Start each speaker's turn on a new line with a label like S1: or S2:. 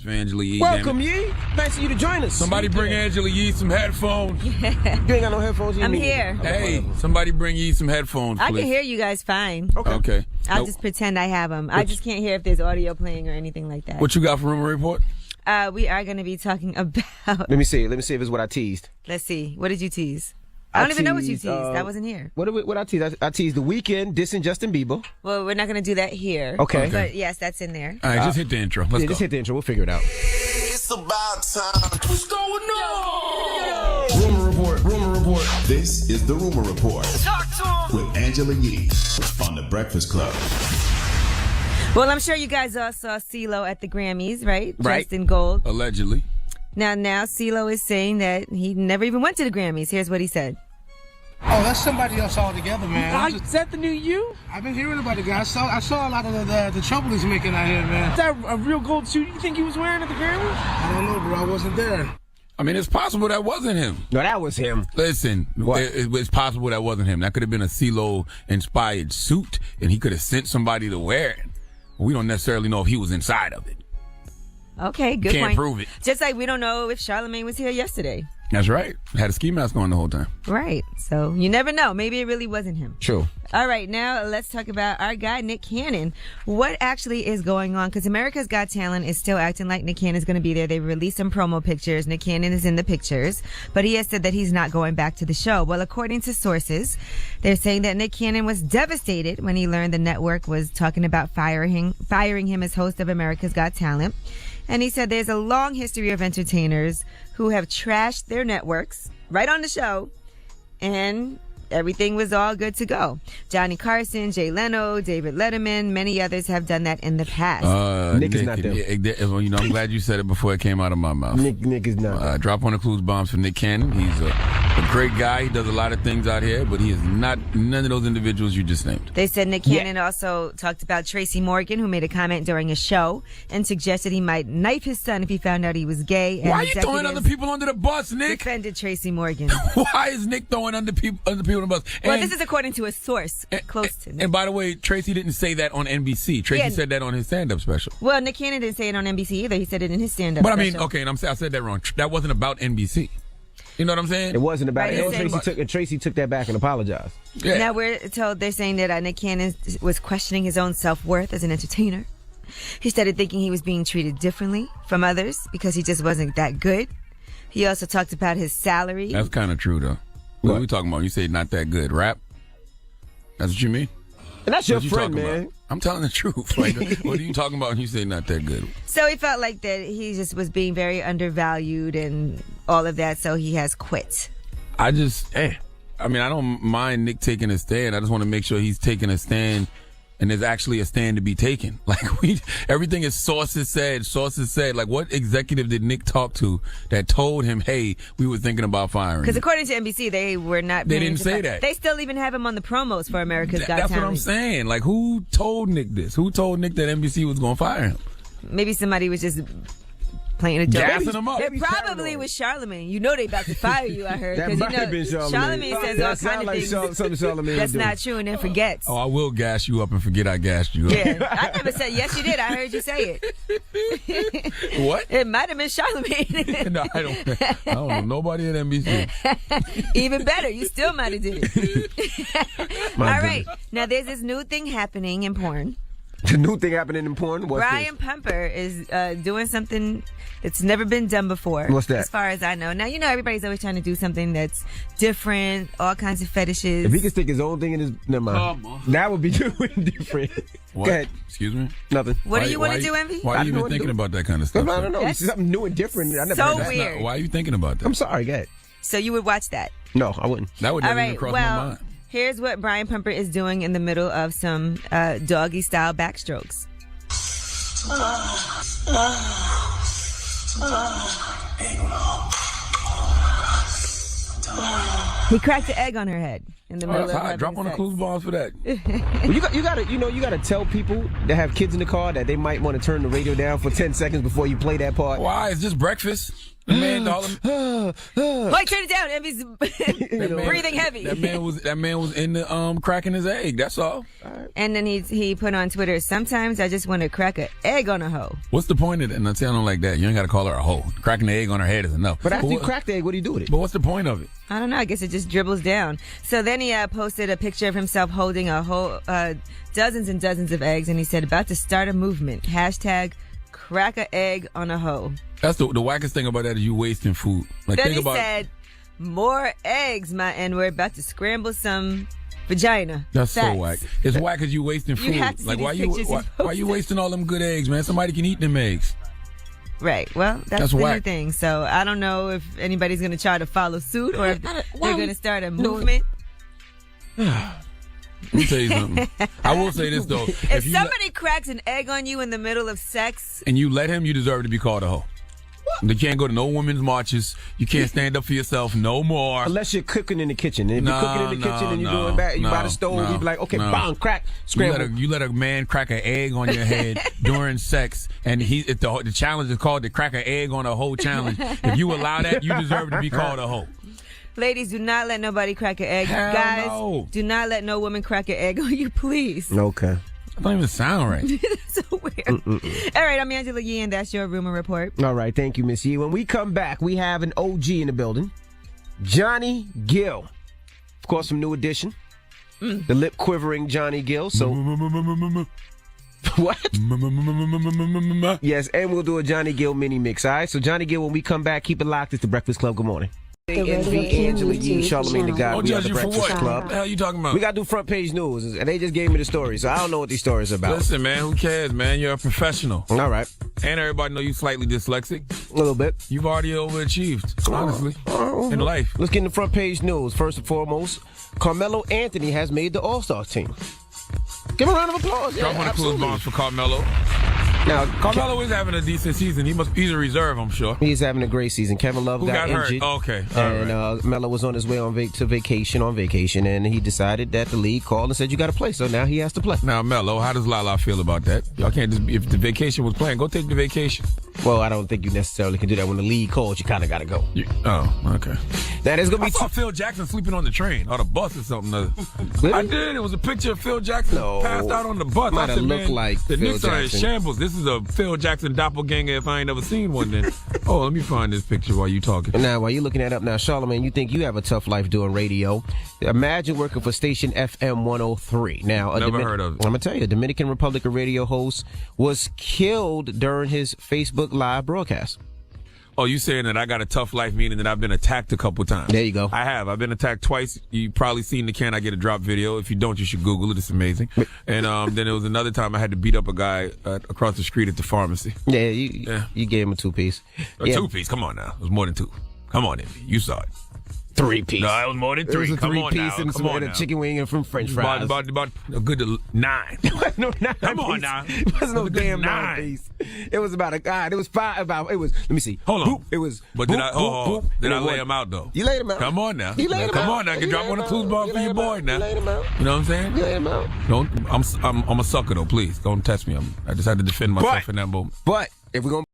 S1: For Angela Yee.
S2: Welcome, Yee. Nice of you to join us.
S1: Somebody bring Angela Yee some headphones.
S2: You ain't got no headphones?
S3: I'm here.
S1: Hey, somebody bring Yee some headphones, please.
S3: I can hear you guys fine.
S1: Okay.
S3: I'll just pretend I have them. I just can't hear if there's audio playing or anything like that.
S1: What you got for Rumor Report?
S3: We are going to be talking about...
S2: Let me see. Let me see if it's what I teased.
S3: Let's see. What did you tease? I don't even know what you teased. I wasn't here.
S2: What I teased? I teased The Weeknd dissing Justin Bieber.
S3: Well, we're not going to do that here.
S2: Okay.
S3: But yes, that's in there.
S1: All right, just hit the intro. Let's go.
S2: Just hit the intro. We'll figure it out.
S4: It's about time.
S1: What's going on?
S4: Rumor Report. Rumor Report. This is the Rumor Report.
S3: Talk to him.
S4: With Angela Yee on The Breakfast Club.
S3: Well, I'm sure you guys all saw CeeLo at the Grammys, right?
S2: Right.
S3: Dressed in gold.
S1: Allegedly.
S3: Now CeeLo is saying that he never even went to the Grammys. Here's what he said.
S5: Oh, that's somebody else altogether, man.
S6: Is that the new you?
S5: I've been hearing about the guy. I saw a lot of the trouble he's making out here, man.
S6: Is that a real gold suit you think he was wearing at the Grammys?
S5: I don't know, bro. I wasn't there.
S1: I mean, it's possible that wasn't him.
S2: No, that was him.
S1: Listen, it's possible that wasn't him. That could have been a CeeLo-inspired suit, and he could have sent somebody to wear it. We don't necessarily know if he was inside of it.
S3: Okay, good
S1: Can't
S3: point.
S1: prove it.
S3: Just like we don't know if Charlamagne was here yesterday.
S1: That's right. Had a ski mask on the whole time.
S3: Right. So you never know. Maybe it really wasn't him.
S2: True.
S3: All right. Now let's talk about our guy, Nick Cannon. What actually is going on? Because America's Got Talent is still acting like Nick Cannon's going to be there. They released some promo pictures. Nick Cannon is in the pictures, but he has said that he's not going back to the show. Well, according to sources, they're saying that Nick Cannon was devastated when he learned the network was talking about firing him as host of America's Got Talent. And he said there's a long history of entertainers who have trashed their networks right on the show, and everything was all good to go. Johnny Carson, Jay Leno, David Letterman, many others have done that in the past.
S2: Nick is not there.
S1: I'm glad you said it before it came out of my mouth.
S2: Nick is not there.
S1: Drop on the clues bombs for Nick Cannon. He's a great guy. He does a lot of things out here, but he is not none of those individuals you just named.
S3: They said Nick Cannon also talked about Tracy Morgan, who made a comment during a show and suggested he might knife his son if he found out he was gay. And
S1: why are you throwing other people under the bus, Nick?
S3: Defended Tracy Morgan.
S1: Why is Nick throwing other people under the bus?
S3: Well, this is according to a source close to Nick.
S1: And by the way, Tracy didn't say that on NBC. Tracy said that on his stand-up special.
S3: Well, Nick Cannon didn't say it on NBC either. He said it in his stand-up
S1: But
S3: special.
S1: I mean, okay, and I said that wrong. That wasn't about NBC. You know what I'm saying?
S2: It wasn't about
S3: Right,
S2: it. Tracy took that back and apologized.
S1: Yeah.
S3: Now we're told they're saying that Nick Cannon was questioning his own self-worth as an entertainer. He started thinking he was being treated differently from others because he just wasn't that good. He also talked about his salary.
S1: That's kind of true, though. What are we talking about? You say not that good. Rap? That's what you mean?
S2: And that's your
S1: What you
S2: friend,
S1: talking
S2: man.
S1: about? I'm telling the truth. Like, what are you talking about when you say not that good?
S3: So he felt like that he just was being very undervalued and all of that, so he has quit.
S1: I mean, I don't mind Nick taking a stand. I just want to make sure he's taking a stand and there's actually a stand to be taken. Like, everything is sources said. Like, what executive did Nick talk to that told him, hey, we were thinking about firing
S3: Because
S1: you?
S3: according to NBC, they were not.
S1: They didn't say that.
S3: They still even have him on the promos for America's Got
S1: That's
S3: Talent.
S1: what I'm saying. Like, who told Nick this? Who told Nick that NBC was going to fire him?
S3: Maybe somebody was just playing a joke.
S1: Gassing him up.
S3: It probably was Charlamagne. You know they about to fire you, I heard.
S2: That
S3: 'Cause
S2: might
S3: you know,
S2: have been Charlamagne.
S3: Charlamagne says all kind of things
S2: something Charlamagne
S3: that's
S2: would do.
S3: not true and then forgets.
S1: Oh, I will gas you up and forget I gassed you up.
S3: Yeah, I never said yes. You did. I heard you say it.
S1: What?
S3: It might have been Charlamagne.
S1: No, I don't know nobody at NBC.
S3: Even better, you still might have did it. All right, now there's this new thing happening in porn.
S2: The new thing happening in porn? What's
S3: Brian Pumper is doing something that's never been done before.
S2: What's that?
S3: As far as I know. Now, you know, everybody's always trying to do something that's different, all kinds of fetishes.
S2: If he could stick his own thing in his... Never mind. That would be different.
S1: What?
S2: Go ahead.
S1: Excuse me?
S2: Nothing.
S3: What do you want to do, Envy?
S1: Why are you even thinking about that kind of stuff?
S2: I don't know.
S3: That's
S2: It's something new and different. I never
S3: so
S2: heard that.
S3: weird.
S1: Why are you thinking about that?
S2: I'm sorry. Go ahead.
S3: So you would watch that?
S2: No, I wouldn't.
S1: That would
S3: All
S1: never even
S3: right,
S1: cross my
S3: well,
S1: mind.
S3: here's what Brian Pumper is doing in the middle of some doggy-style backstrokes. He cracked the egg on her head in the middle of having
S1: Drop on the
S3: sex.
S1: clues balls for that.
S2: Well, you gotta tell people that have kids in the car that they might want to turn the radio down for 10 seconds before you play that part.
S1: Why? It's just breakfast. Man, all them,
S3: Mike, turn it down. Envy's breathing heavy.
S1: That man was in the cracking his egg. That's all.
S3: And then he put on Twitter, sometimes I just want to crack an egg on a hoe.
S1: What's the point of it? And I don't like that. You ain't got to call her a hoe. Cracking the egg on her head is enough.
S2: But after you crack the egg, what do you do with it?
S1: But what's the point of it?
S3: I don't know. I guess it just dribbles down. So then he posted a picture of himself holding a whole dozens and dozens of eggs, and he said, about to start a movement. # crack a egg on a hoe.
S1: That's the wackest thing about that is you wasting food. Like,
S3: Then
S1: think
S3: he
S1: about
S3: said, more eggs, and we're about to scramble some vagina.
S1: That's
S3: Facts.
S1: so whack. It's whack because you wasting food.
S3: You have to see
S1: like
S3: these
S1: why
S3: pictures
S1: why you wasting all them good eggs, man? Somebody can eat them eggs.
S3: Right. Well, that's the
S1: whack.
S3: new thing. So I don't know if anybody's going to try to follow suit or if they're going to start a movement.
S1: Let me tell you something. I will say this though:
S3: If somebody cracks an egg on you in the middle of sex,
S1: and you let him, you deserve to be called a hoe. You can't go to no women's marches. You can't stand up for yourself no more.
S2: Unless you're cooking in the kitchen. And if you're cooking in the kitchen and you're doing that, you by the stove, you be like, okay, bang, crack, scramble.
S1: You let a man crack an egg on your head during sex, and if the challenge is called the crack an egg on a hoe challenge. If you allow that, you deserve to be called a hoe.
S3: ladies, do not let nobody crack an egg.
S1: Hell
S3: Guys,
S1: no.
S3: do not let no woman crack an egg on you, please.
S2: Okay.
S1: That don't even sound right.
S3: So weird. All right, I'm Angela Yee, and that's your rumor report.
S2: All right, thank you, Miss Yee. When we come back, we have an OG in the building, Johnny Gill. Of course, from New Edition. The lip quivering Johnny Gill. So, what? Yes, and we'll do a Johnny Gill mini mix, all right? So, Johnny Gill, when we come back, keep it locked. It's the Breakfast Club. Good morning. Envy, Angela Yee, Charlamagne the God.
S1: Don't
S2: We are
S1: judge
S2: the
S1: you for
S2: Breakfast
S1: what?
S2: Club.
S1: What the hell you talking about?
S2: We got to do front page news, and they just gave me the story, so I don't know what these stories are about.
S1: Listen, man, who cares, man? You're a professional.
S2: All right.
S1: And everybody know you slightly dyslexic.
S2: A little bit.
S1: You've already overachieved, honestly, in life.
S2: Let's get in the front page news. First and foremost, Carmelo Anthony has made the All-Star team. Give him a round of applause.
S1: Drop on the clues bombs for Carmelo.
S2: Now,
S1: Carmelo is having a decent season. He's a reserve, I'm sure.
S2: He's having a great season. Kevin Love
S1: Who got hurt?
S2: injured.
S1: Okay. All
S2: And
S1: right.
S2: Melo was on his way on vacation, and he decided that the league called and said, you got to play. So now he has to play.
S1: Now, Melo, how does Lala feel about that? Y'all can't just, if the vacation was planned, go take the vacation.
S2: Well, I don't think you necessarily can do that. When the league calls, you kind of got to go.
S1: Okay.
S2: Now, there's going to
S1: I
S2: be
S1: saw Phil Jackson sleeping on the train or the bus or something. I did. It was a picture of Phil Jackson passed out on the bus.
S2: Might
S1: I
S2: have
S1: said,
S2: looked
S1: man,
S2: like
S1: the
S2: Phil
S1: Knicks are in
S2: Jackson.
S1: shambles. This is a Phil Jackson doppelganger if I ain't never seen one then. Oh, let me find this picture while you talking.
S2: Now, while you're looking that up now, Charlamagne, you think you have a tough life doing radio. Imagine working for station FM 103. Now,
S1: Never heard of it.
S2: I'm going to tell you, a Dominican Republic radio host was killed during his Facebook Live broadcast.
S1: Oh, you saying that I got a tough life, meaning that I've been attacked a couple times.
S2: There you go.
S1: I have. I've been attacked twice. You probably seen the Can I Get a Drop video. If you don't, you should Google it. It's amazing. And then there was another time I had to beat up a guy across the street at the pharmacy.
S2: Yeah, you gave him a two-piece.
S1: A two-piece. Come on now. It was more than two. Come on, Envy. You saw it.
S2: Three-piece.
S1: No, it was more than
S2: It
S1: three.
S2: was a
S1: Come on now.
S2: three-piece
S1: Come on
S2: and
S1: now.
S2: a chicken wing and from French fries.
S1: About a good 9.
S2: No, nine
S1: Come on
S2: piece.
S1: now.
S2: It wasn't no
S1: It was a good
S2: damn
S1: 9.
S2: 9 piece. It was about it was 5 about it was let me see.
S1: Hold on.
S2: Boop, it was
S1: But
S2: boop,
S1: did I
S2: boop, boop,
S1: did
S2: and
S1: I
S2: it
S1: lay
S2: was-
S1: him out though?
S2: You laid him out.
S1: Come on now.
S2: You laid him
S1: Come
S2: out.
S1: on now.
S2: You
S1: Get drop
S2: laid
S1: on the
S2: him
S1: clues
S2: out.
S1: bomb
S2: You
S1: for your
S2: laid him
S1: boy
S2: out.
S1: now.
S2: You laid him out.
S1: You know what I'm saying?
S2: You laid him out.
S1: Don't. I'm a sucker though. Please don't test me. I just had to defend myself in that moment.
S2: But if we're gonna